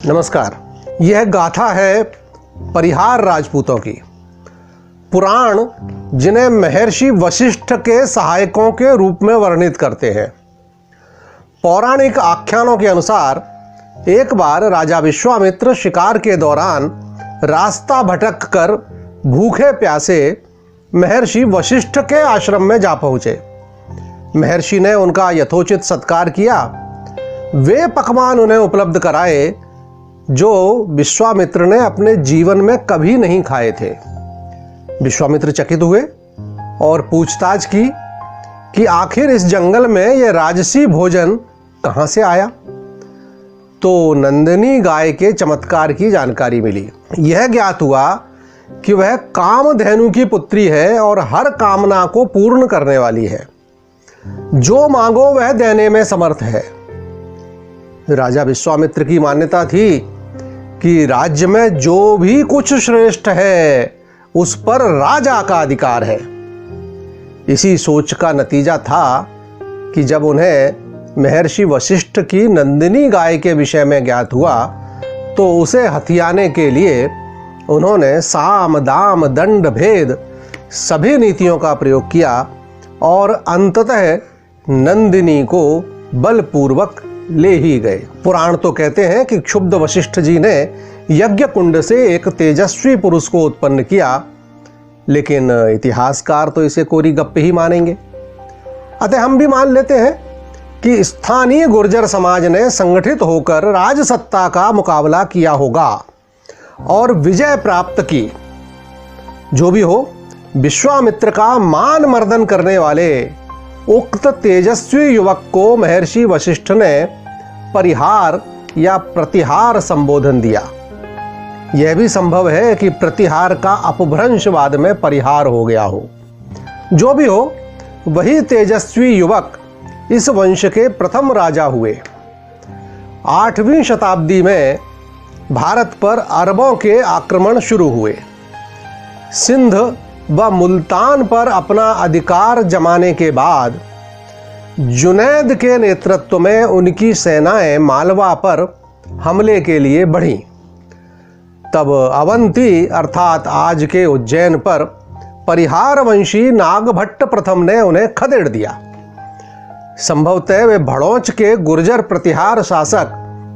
नमस्कार। यह गाथा है परिहार राजपूतों की। पुराण जिन्हें महर्षि वशिष्ठ के सहायकों के रूप में वर्णित करते हैं। पौराणिक आख्यानों के अनुसार एक बार राजा विश्वामित्र शिकार के दौरान रास्ता भटक कर भूखे प्यासे महर्षि वशिष्ठ के आश्रम में जा पहुँचे। महर्षि ने उनका यथोचित सत्कार किया। वे पकवान उन्हें उपलब्ध कराए जो विश्वामित्र ने अपने जीवन में कभी नहीं खाए थे। विश्वामित्र चकित हुए और पूछताछ की कि आखिर इस जंगल में यह राजसी भोजन कहां से आया। तो नंदिनी गाय के चमत्कार की जानकारी मिली। यह ज्ञात हुआ कि वह कामधेनु की पुत्री है और हर कामना को पूर्ण करने वाली है। जो मांगो वह देने में समर्थ है। राजा विश्वामित्र की मान्यता थी कि राज्य में जो भी कुछ श्रेष्ठ है उस पर राजा का अधिकार है। इसी सोच का नतीजा था कि जब उन्हें महर्षि वशिष्ठ की नंदिनी गाय के विषय में ज्ञात हुआ तो उसे हथियाने के लिए उन्होंने साम दाम दंड भेद सभी नीतियों का प्रयोग किया और अंततः नंदिनी को बलपूर्वक ले ही गए। पुराण तो कहते हैं कि क्षुब्ध वशिष्ठ जी ने यज्ञ कुंड से एक तेजस्वी पुरुष को उत्पन्न किया, लेकिन इतिहासकार तो इसे कोरी गप्पे ही मानेंगे। अतः हम भी मान लेते हैं कि स्थानीय गुर्जर समाज ने संगठित होकर राजसत्ता का मुकाबला किया होगा और विजय प्राप्त की। जो भी हो, विश्वामित्र का मान मर्दन करने वाले उक्त तेजस्वी युवक को महर्षि वशिष्ठ ने परिहार या प्रतिहार संबोधन दिया। यह भी संभव है कि प्रतिहार का अपभ्रंश बाद में परिहार हो गया हो। जो भी हो, वही तेजस्वी युवक इस वंश के प्रथम राजा हुए। 8वीं शताब्दी में भारत पर अरबों के आक्रमण शुरू हुए। सिंध व मुल्तान पर अपना अधिकार जमाने के बाद जुनैद के नेतृत्व में उनकी सेनाएं मालवा पर हमले के लिए बढ़ीं। तब अवंती अर्थात आज के उज्जैन पर परिहार वंशी नागभट्ट प्रथम ने उन्हें खदेड़ दिया। संभवतः वे भड़ोच के गुर्जर प्रतिहार शासक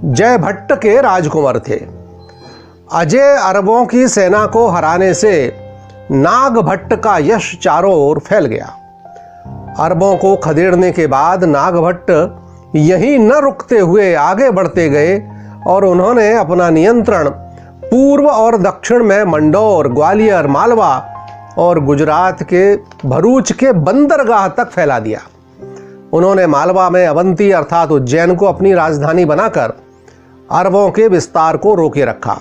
जयभट्ट के राजकुमार थे। अजय अरबों की सेना को हराने से नागभट्ट का यश चारों ओर फैल गया। अरबों को खदेड़ने के बाद नागभट्ट यहीं न रुकते हुए आगे बढ़ते गए और उन्होंने अपना नियंत्रण पूर्व और दक्षिण में मंडौर, ग्वालियर, मालवा और गुजरात के भरूच के बंदरगाह तक फैला दिया। उन्होंने मालवा में अवंती अर्थात उज्जैन को अपनी राजधानी बनाकर अरबों के विस्तार को रोके रखा,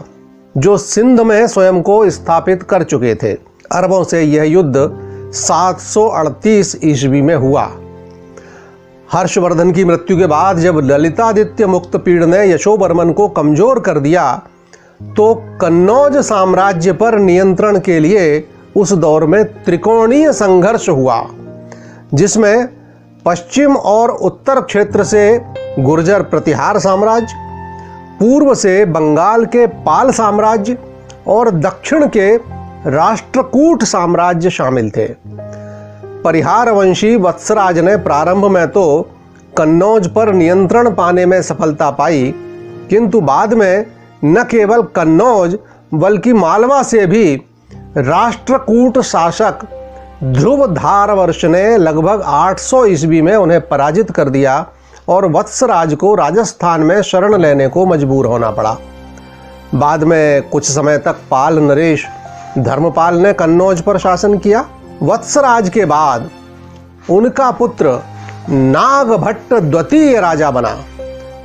जो सिंध में स्वयं को स्थापित कर चुके थे। अरबों से यह युद्ध 738 ईस्वी में हुआ। हर्षवर्धन की मृत्यु के बाद जब ललितादित्य मुक्तपीड़ ने यशोवर्मन को कमजोर कर दिया तो कन्नौज साम्राज्य पर नियंत्रण के लिए उस दौर में त्रिकोणीय संघर्ष हुआ, जिसमें पश्चिम और उत्तर क्षेत्र से गुर्जर प्रतिहार साम्राज्य, पूर्व से बंगाल के पाल साम्राज्य और दक्षिण के राष्ट्रकूट साम्राज्य शामिल थे। परिहार वंशी वत्सराज ने प्रारंभ में तो कन्नौज पर नियंत्रण पाने में सफलता पाई, किंतु बाद में न केवल कन्नौज बल्कि मालवा से भी राष्ट्रकूट शासक ध्रुवधारवर्ष ने लगभग 800 ईस्वी में उन्हें पराजित कर दिया और वत्सराज को राजस्थान में शरण लेने को मजबूर होना पड़ा। बाद में कुछ समय तक पाल नरेश धर्मपाल ने कन्नौज पर शासन किया। वत्सराज के बाद उनका पुत्र नागभट्ट द्वितीय राजा बना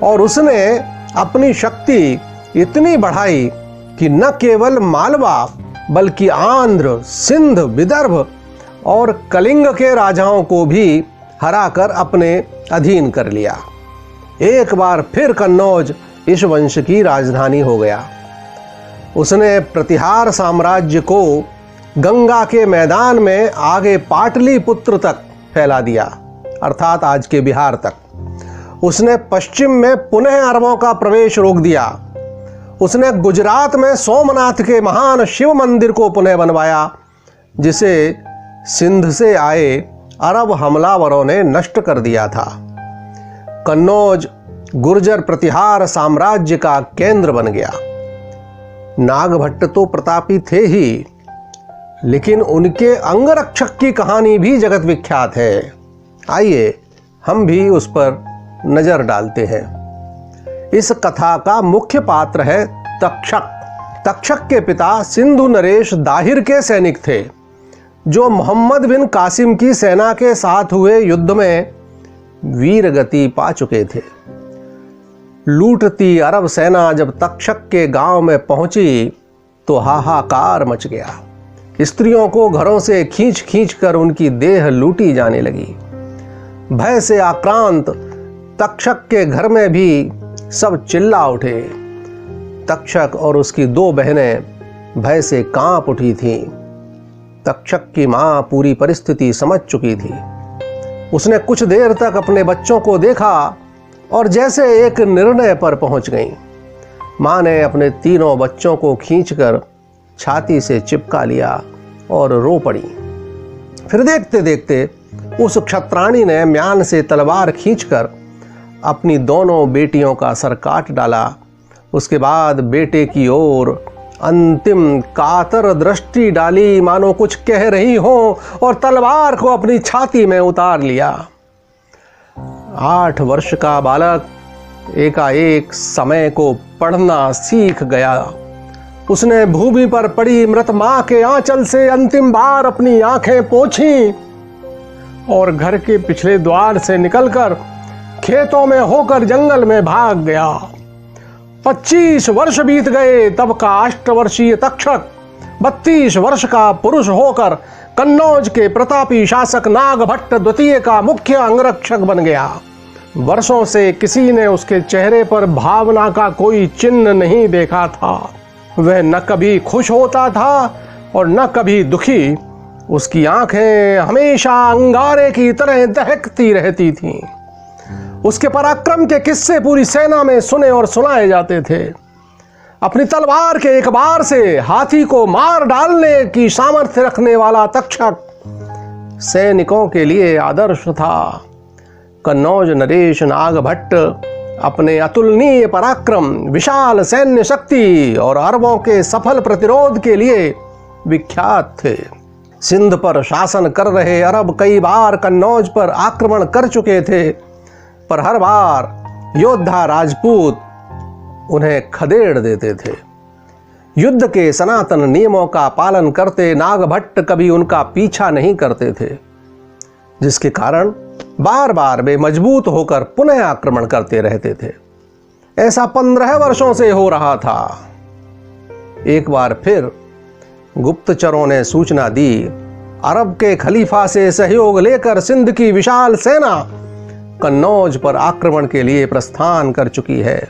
और उसने अपनी शक्ति इतनी बढ़ाई कि न केवल मालवा बल्कि आंध्र, सिंध, विदर्भ और कलिंग के राजाओं को भी हराकर अपने अधीन कर लिया। एक बार फिर कन्नौज इस वंश की राजधानी हो गया। उसने प्रतिहार साम्राज्य को गंगा के मैदान में आगे पाटलिपुत्र तक फैला दिया, अर्थात आज के बिहार तक। उसने पश्चिम में पुनः अरबों का प्रवेश रोक दिया उसने गुजरात में सोमनाथ के महान शिव मंदिर को पुनः बनवाया, जिसे सिंध से आए अरब हमलावरों ने नष्ट कर दिया था। कन्नौज गुर्जर प्रतिहार साम्राज्य का केंद्र बन गया। नागभट्ट तो प्रतापी थे ही, लेकिन उनके अंगरक्षक की कहानी भी जगत विख्यात है। आइए हम भी उस पर नजर डालते हैं। इस कथा का मुख्य पात्र है तक्षक। तक्षक के पिता सिंधु नरेश दाहिर के सैनिक थे, जो मोहम्मद बिन कासिम की सेना के साथ हुए युद्ध में वीरगति पा चुके थे। लूटती अरब सेना जब तक्षक के गांव में पहुंची तो हाहाकार मच गया। स्त्रियों को घरों से खींच खींच कर उनकी देह लूटी जाने लगी। भय से आक्रांत तक्षक के घर में भी सब चिल्ला उठे। तक्षक और उसकी 2 बहनें भय से कांप उठी थीं। तक्षक की मां पूरी परिस्थिति समझ चुकी थी। उसने कुछ देर तक अपने बच्चों को देखा और जैसे एक निर्णय पर पहुंच गई। मां ने अपने 3 बच्चों को खींचकर छाती से चिपका लिया और रो पड़ी। फिर देखते देखते उस क्षत्राणी ने म्यान से तलवार खींचकर अपनी दोनों बेटियों का सर काट डाला। उसके बाद बेटे की ओर अंतिम कातर दृष्टि डाली, मानो कुछ कह रही हो, और तलवार को अपनी छाती में उतार लिया। 8 वर्ष का बालक एकाएक समय को पढ़ना सीख गया। उसने भूमि पर पड़ी मृत मां के आंचल से अंतिम बार अपनी आंखें पोंछी और घर के पिछले द्वार से निकलकर खेतों में होकर जंगल में भाग गया। 25 वर्ष बीत गए, तब का 8 वर्षीय तक्षक 32 वर्ष का पुरुष होकर कन्नौज के प्रतापी शासक नागभट्ट द्वितीय का मुख्य अंगरक्षक बन गया। वर्षों से किसी ने उसके चेहरे पर भावना का कोई चिन्ह नहीं देखा था। वह न कभी खुश होता था और न कभी दुखी। उसकी आंखें हमेशा अंगारे की तरह दहकती रहती थीं। उसके पराक्रम के किस्से पूरी सेना में सुने और सुनाए जाते थे। अपनी तलवार के एक बार से हाथी को मार डालने की सामर्थ्य रखने वाला तक्षक सैनिकों के लिए आदर्श था। कन्नौज नरेश नागभट्ट अपने अतुलनीय पराक्रम, विशाल सैन्य शक्ति और अरबों के सफल प्रतिरोध के लिए विख्यात थे। सिंध पर शासन कर रहे अरब कई बार कन्नौज पर आक्रमण कर चुके थे, पर हर बार योद्धा राजपूत उन्हें खदेड़ देते थे। युद्ध के सनातन नियमों का पालन करते नागभट्ट कभी उनका पीछा नहीं करते थे, जिसके कारण बार बार वे मजबूत होकर पुनः आक्रमण करते रहते थे। ऐसा 15 वर्षों से हो रहा था। एक बार फिर गुप्तचरों ने सूचना दी, अरब के खलीफा से सहयोग लेकर सिंध की विशाल सेना कन्नौज पर आक्रमण के लिए प्रस्थान कर चुकी है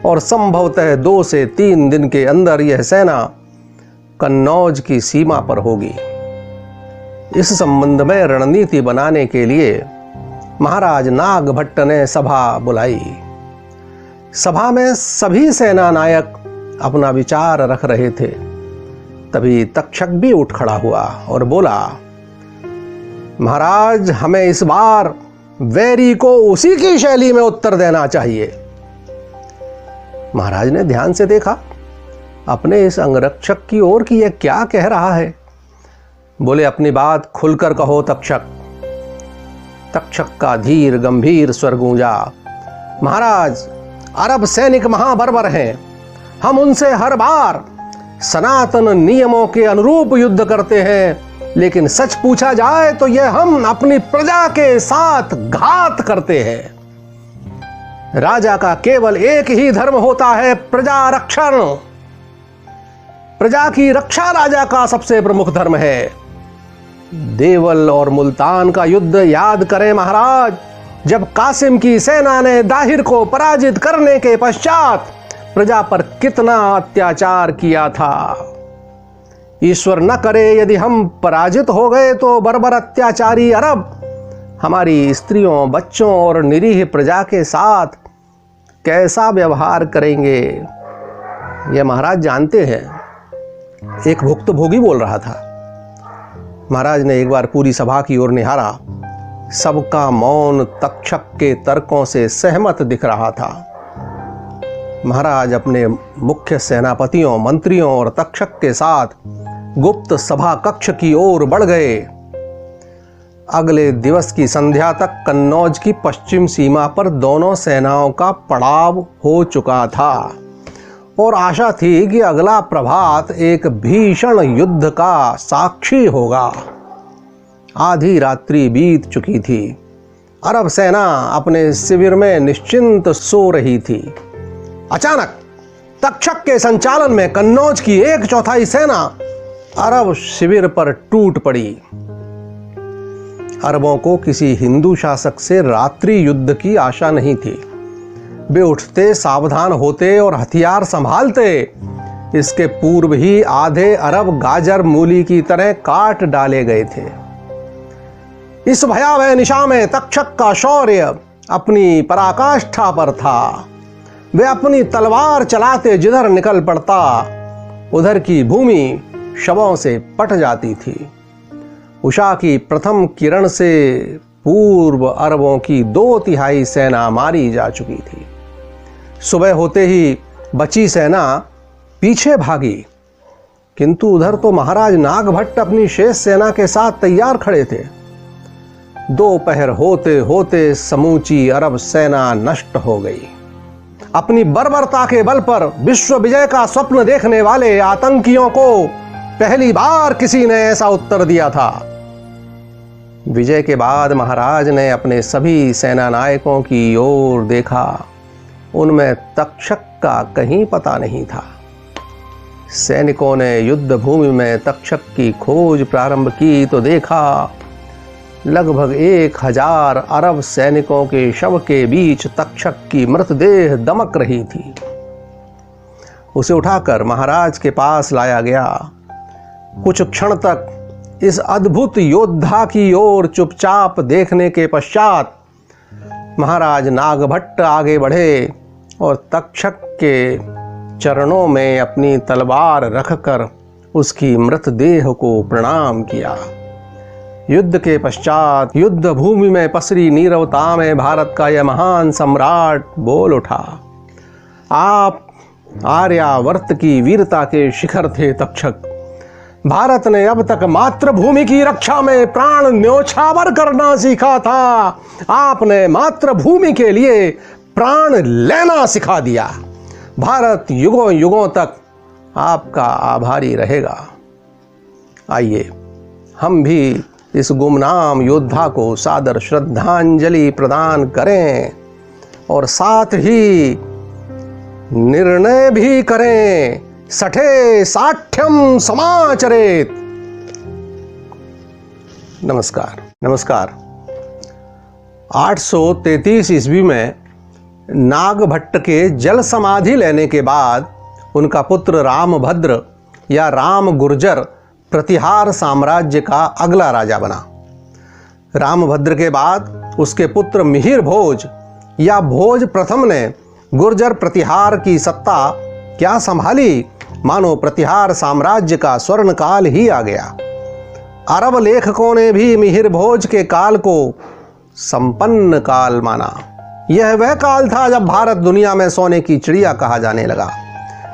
और संभवतः 2 से 3 दिन के अंदर यह सेना कन्नौज की सीमा पर होगी। इस संबंध में रणनीति बनाने के लिए महाराज नागभट्ट ने सभा बुलाई। सभा में सभी सेना नायक अपना विचार रख रहे थे। तभी तक्षक भी उठ खड़ा हुआ और बोला, महाराज, हमें इस बार वैरी को उसी की शैली में उत्तर देना चाहिए। महाराज ने ध्यान से देखा अपने इस अंगरक्षक की ओर कि यह क्या कह रहा है। बोले, अपनी बात खुलकर कहो तक्षक। तक्षक का धीर गंभीर स्वर गूंजा, महाराज, अरब सैनिक महाबर्बर हैं। हम उनसे हर बार सनातन नियमों के अनुरूप युद्ध करते हैं, लेकिन सच पूछा जाए तो यह हम अपनी प्रजा के साथ घात करते हैं। राजा का केवल एक ही धर्म होता है, प्रजा रक्षण। प्रजा की रक्षा राजा का सबसे प्रमुख धर्म है। देवल और मुल्तान का युद्ध याद करें महाराज, जब कासिम की सेना ने दाहिर को पराजित करने के पश्चात प्रजा पर कितना अत्याचार किया था। ईश्वर न करे यदि हम पराजित हो गए तो बर्बर अत्याचारी अरब हमारी स्त्रियों, बच्चों और निरीह प्रजा के साथ कैसा व्यवहार करेंगे। यह महाराज जानते हैं। एक भुक्तभोगी बोल रहा था। महाराज ने एक बार पूरी सभा की ओर निहारा। सबका मौन तक्षक के तर्कों से सहमत दिख रहा था। महाराज अपने मुख्य सेनापतियों, मंत्रियों और तक्षक के साथ गुप्त सभा कक्ष की ओर बढ़ गए। अगले दिवस की संध्या तक कन्नौज की पश्चिम सीमा पर दोनों सेनाओं का पड़ाव हो चुका था और आशा थी कि अगला प्रभात एक भीषण युद्ध का साक्षी होगा। आधी रात्रि बीत चुकी थी। अरब सेना अपने शिविर में निश्चिंत सो रही थी। अचानक तक्षक के संचालन में कन्नौज की 1/4 सेना अरब शिविर पर टूट पड़ी। अरबों को किसी हिंदू शासक से रात्रि युद्ध की आशा नहीं थी। वे उठते, सावधान होते और हथियार संभालते। इसके पूर्व ही आधे अरब गाजर मूली की तरह काट डाले गए थे। इस भयावह निशा में तक्षक का शौर्य अपनी पराकाष्ठा पर था। वे अपनी तलवार चलाते जिधर निकल पड़ता उधर की भूमि शवों से पट जाती थी। उषा की प्रथम किरण से पूर्व अरबों की 2/3 सेना मारी जा चुकी थी। सुबह होते ही बची सेना पीछे भागी, किंतु उधर तो महाराज नागभट्ट अपनी शेष सेना के साथ तैयार खड़े थे। दोपहर होते होते समूची अरब सेना नष्ट हो गई। अपनी बर्बरता के बल पर विश्व विजय का स्वप्न देखने वाले आतंकियों को पहली बार किसी ने ऐसा उत्तर दिया था। विजय के बाद महाराज ने अपने सभी सेना नायकों की ओर देखा। उनमें तक्षक का कहीं पता नहीं था। सैनिकों ने युद्ध भूमि में तक्षक की खोज प्रारंभ की तो देखा लगभग 1000 अरब सैनिकों के शव के बीच तक्षक की मृतदेह दमक रही थी। उसे उठाकर महाराज के पास लाया गया। कुछ क्षण तक इस अद्भुत योद्धा की ओर चुपचाप देखने के पश्चात महाराज नागभट्ट आगे बढ़े और तक्षक के चरणों में अपनी तलवार रखकर उसकी मृतदेह को प्रणाम किया। युद्ध के पश्चात युद्ध भूमि में पसरी नीरवता में भारत का यह महान सम्राट बोल उठा। आप आर्यावर्त की वीरता के शिखर थे तक्षक। भारत ने अब तक मातृभूमि की रक्षा में प्राण न्योछावर करना सीखा था। आपने मातृभूमि के लिए प्राण लेना सिखा दिया। भारत युगों युगों तक आपका आभारी रहेगा। आइए हम भी इस गुमनाम योद्धा को सादर श्रद्धांजलि प्रदान करें और साथ ही निर्णय भी करें। सठे साठ्यम समाचरेत। नमस्कार। 833 ईस्वी में नागभट्ट के जल समाधि लेने के बाद उनका पुत्र रामभद्र या राम गुर्जर प्रतिहार साम्राज्य का अगला राजा बना। रामभद्र के बाद उसके पुत्र मिहिर भोज या भोज प्रथम ने गुर्जर प्रतिहार की सत्ता क्या संभाली, मानो प्रतिहार साम्राज्य का स्वर्ण काल ही आ गया। अरब लेखकों ने भी मिहिर भोज के काल को संपन्न काल माना। यह वह काल था जब भारत दुनिया में सोने की चिड़िया कहा जाने लगा।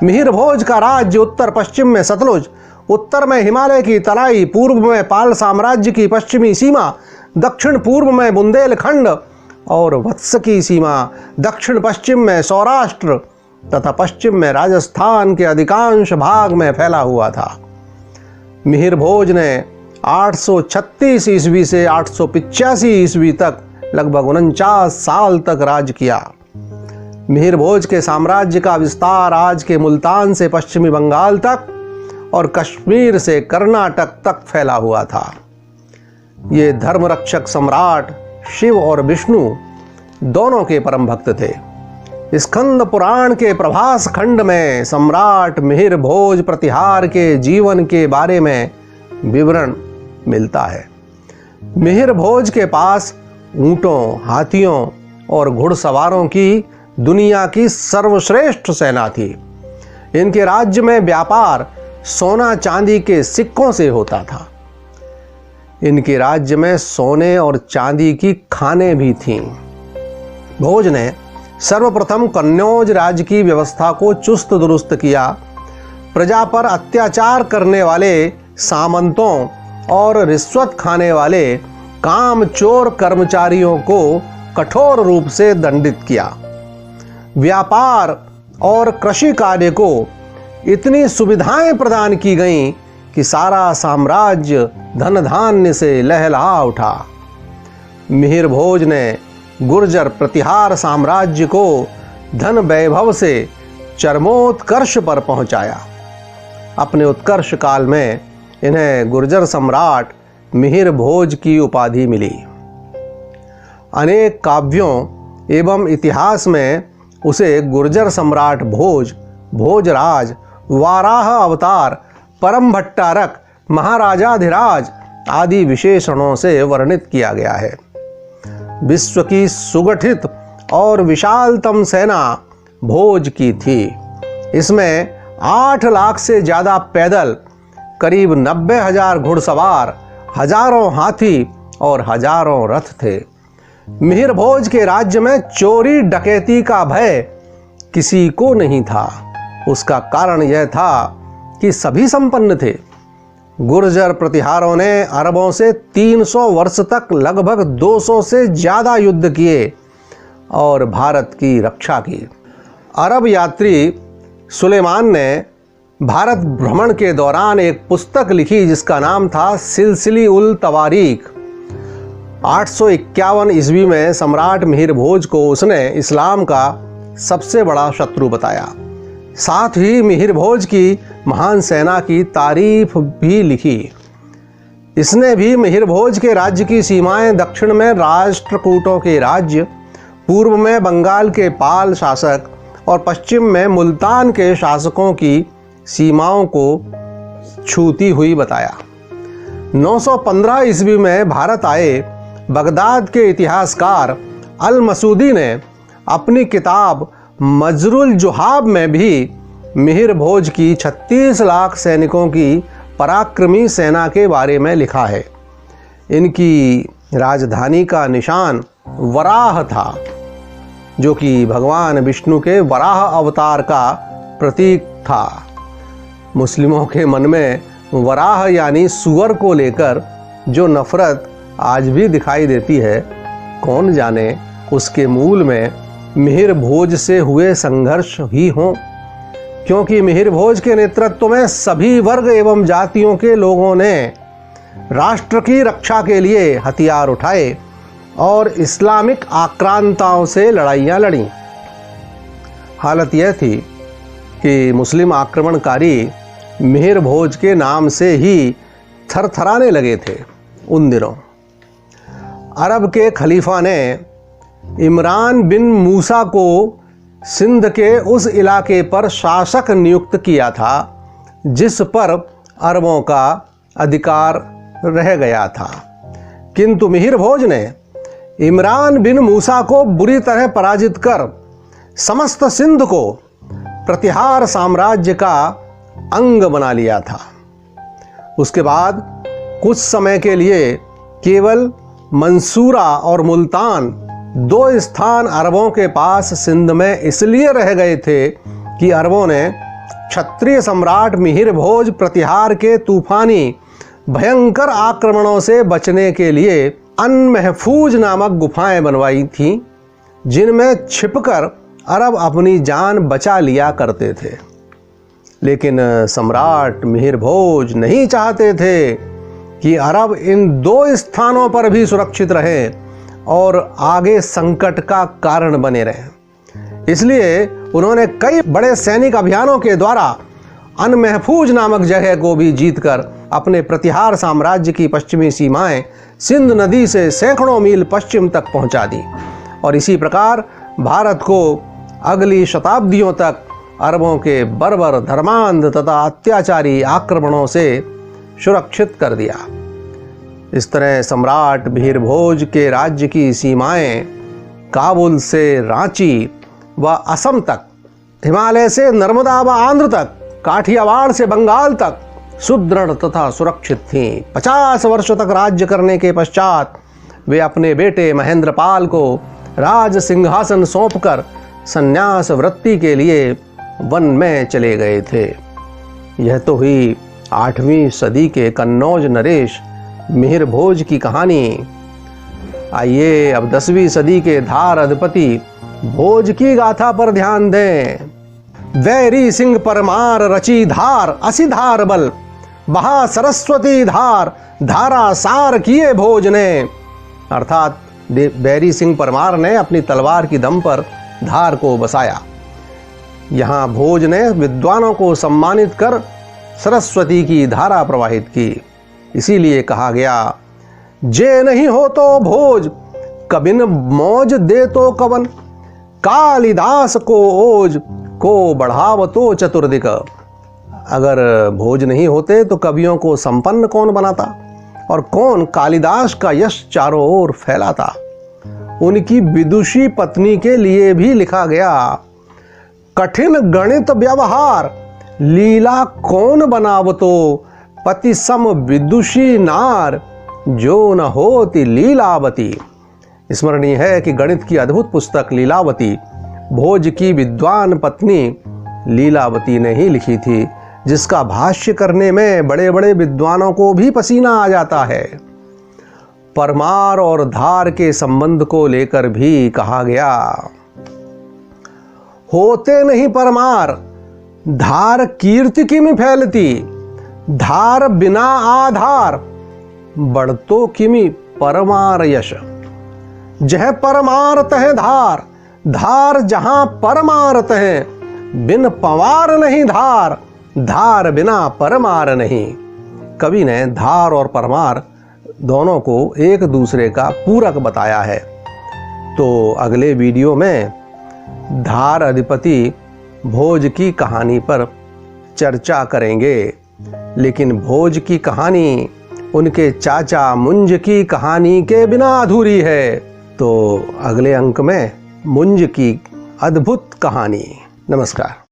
मिहिर भोज का राज्य उत्तर पश्चिम में सतलुज, उत्तर में हिमालय की तराई, पूर्व में पाल साम्राज्य की पश्चिमी सीमा, दक्षिण पूर्व में बुंदेलखंड और वत्स की सीमा, दक्षिण पश्चिम में सौराष्ट्र तथा पश्चिम में राजस्थान के अधिकांश भाग में फैला हुआ था। मिहिर भोज ने 836 ईस्वी से 885 ईस्वी तक लगभग 49 साल तक राज किया। मिहिर भोज के साम्राज्य का विस्तार आज के मुल्तान से पश्चिमी बंगाल तक और कश्मीर से कर्नाटक तक फैला हुआ था। ये धर्मरक्षक सम्राट शिव और विष्णु दोनों के परम भक्त थे। स्कंद पुराण के प्रभास खंड में सम्राट मिहिर भोज प्रतिहार के जीवन के बारे में विवरण मिलता है। मिहिर भोज के पास ऊंटों, हाथियों और घुड़सवारों की दुनिया की सर्वश्रेष्ठ सेना थी। इनके राज्य में व्यापार सोना चांदी के सिक्कों से होता था। इनके राज्य में सोने और चांदी की खानें भी थीं। भोज ने सर्वप्रथम कन्नौज राज्य की व्यवस्था को चुस्त दुरुस्त किया। प्रजा पर अत्याचार करने वाले सामंतों और रिश्वत खाने वाले कामचोर कर्मचारियों को कठोर रूप से दंडित किया। व्यापार और कृषि कार्य को इतनी सुविधाएं प्रदान की गईं कि सारा साम्राज्य धन धान्य से लहलहा उठा। मिहिर भोज ने गुर्जर प्रतिहार साम्राज्य को धन वैभव से चरमोत्कर्ष पर पहुंचाया। अपने उत्कर्ष काल में इन्हें गुर्जर सम्राट मिहिर भोज की उपाधि मिली। अनेक काव्यों एवं इतिहास में उसे गुर्जर सम्राट भोज, भोजराज, वाराह अवतार, परम भट्टारक, महाराजाधिराज आदि विशेषणों से वर्णित किया गया है। विश्व की सुगठित और विशालतम सेना भोज की थी। इसमें 8 लाख से ज़्यादा पैदल, करीब 90,000 घुड़सवार, हजारों हाथी और हजारों रथ थे। मिहिर भोज के राज्य में चोरी डकैती का भय किसी को नहीं था। उसका कारण यह था कि सभी संपन्न थे। गुर्जर प्रतिहारों ने अरबों से 300 वर्ष तक लगभग 200 से ज़्यादा युद्ध किए और भारत की रक्षा की। अरब यात्री सुलेमान ने भारत भ्रमण के दौरान एक पुस्तक लिखी जिसका नाम था सिलसिली उल तवारीख। 851 ईस्वी में सम्राट मिहिर भोज को उसने इस्लाम का सबसे बड़ा शत्रु बताया। साथ ही मिहिर भोज की महान सेना की तारीफ भी लिखी। इसने भी मिहिर भोज के राज्य की सीमाएं दक्षिण में राष्ट्रकूटों के राज्य, पूर्व में बंगाल के पाल शासक और पश्चिम में मुल्तान के शासकों की सीमाओं को छूती हुई बताया। 915 ईस्वी में भारत आए बगदाद के इतिहासकार अल मसूदी ने अपनी किताब मजरुल जुहाब में भी मिहिर भोज की 36 लाख सैनिकों की पराक्रमी सेना के बारे में लिखा है। इनकी राजधानी का निशान वराह था, जो कि भगवान विष्णु के वराह अवतार का प्रतीक था। मुस्लिमों के मन में वराह यानी सुअर को लेकर जो नफरत आज भी दिखाई देती है, कौन जाने उसके मूल में मिहिर भोज से हुए संघर्ष ही हों। क्योंकि मिहिर भोज के नेतृत्व में सभी वर्ग एवं जातियों के लोगों ने राष्ट्र की रक्षा के लिए हथियार उठाए और इस्लामिक आक्रांताओं से लड़ाइयाँ लड़ी। हालत यह थी कि मुस्लिम आक्रमणकारी मिहिर भोज के नाम से ही थरथराने लगे थे। उन दिनों अरब के खलीफा ने इमरान बिन मूसा को सिंध के उस इलाके पर शासक नियुक्त किया था जिस पर अरबों का अधिकार रह गया था। किंतु मिहिर भोज ने इमरान बिन मूसा को बुरी तरह पराजित कर समस्त सिंध को प्रतिहार साम्राज्य का अंग बना लिया था। उसके बाद कुछ समय के लिए केवल मंसूरा और मुल्तान 2 स्थान अरबों के पास सिंध में इसलिए रह गए थे कि अरबों ने क्षत्रिय सम्राट मिहिर भोज प्रतिहार के तूफानी भयंकर आक्रमणों से बचने के लिए अनमहफूज नामक गुफाएं बनवाई थीं, जिनमें छिपकर अरब अपनी जान बचा लिया करते थे। लेकिन सम्राट मिहिर भोज नहीं चाहते थे कि अरब इन 2 स्थानों पर भी सुरक्षित रहे और आगे संकट का कारण बने रहे। इसलिए उन्होंने कई बड़े सैनिक अभियानों के द्वारा अनमहफूज नामक जगह को भी जीतकर अपने प्रतिहार साम्राज्य की पश्चिमी सीमाएं सिंध नदी से सैकड़ों मील पश्चिम तक पहुंचा दी और इसी प्रकार भारत को अगली शताब्दियों तक अरबों के बर्बर, धर्मांध तथा अत्याचारी आक्रमणों से सुरक्षित कर दिया। इस तरह सम्राट मिहिर भोज के राज्य की सीमाएं काबुल से रांची व असम तक हिमालय से नर्मदा व आंध्र तक, काठियावाड़ से बंगाल तक सुदृढ़ तथा सुरक्षित थीं। 50 वर्षों तक राज्य करने के पश्चात वे अपने बेटे महेंद्रपाल को राज सिंहासन सौंपकर संन्यास वृत्ति के लिए वन में चले गए थे। यह तो हुई 8वीं सदी के कन्नौज नरेश मिहिर भोज की कहानी। आइए अब 10वीं सदी के धार अधिपति भोज की गाथा पर ध्यान दें। वैरी सिंह परमार रची धार, असी धार बल बहा सरस्वती धार, धारा सार किए भोज ने। अर्थात बैरी सिंह परमार ने अपनी तलवार की दम पर धार को बसाया। यहाँ भोज ने विद्वानों को सम्मानित कर सरस्वती की धारा प्रवाहित की। इसीलिए कहा गया, जे नहीं हो तो भोज, कबिन मौज दे तो कवन, कालिदास को ओज, को बढ़ाव तो चतुर्दिक। अगर भोज नहीं होते तो कवियों को संपन्न कौन बनाता, और कौन कालिदास का यश चारों ओर फैलाता। उनकी विदुषी पत्नी के लिए भी लिखा गया, कठिन गणित व्यवहार, लीला कौन बनावतो, पति सम विदुषी नार, जो न होती लीलावती। स्मरणीय है कि गणित की अद्भुत पुस्तक लीलावती भोज की विद्वान पत्नी लीलावती ने ही लिखी थी, जिसका भाष्य करने में बड़े बड़े विद्वानों को भी पसीना आ जाता है। परमार और धार के संबंध को लेकर भी कहा गया, होते नहीं परमार, धार कीर्ति किमि फैलती, धार बिना आधार, बढ़तो किमि परमार यश। जह परमार तह धार, धार जहां परमार तह, बिन पवार नहीं धार, धार बिना परमार नहीं। कवि ने धार और परमार दोनों को एक दूसरे का पूरक बताया है। तो अगले वीडियो में धार अधिपति भोज की कहानी पर चर्चा करेंगे। लेकिन भोज की कहानी उनके चाचा मुंज की कहानी के बिना अधूरी है। तो अगले अंक में मुंज की अद्भुत कहानी। नमस्कार।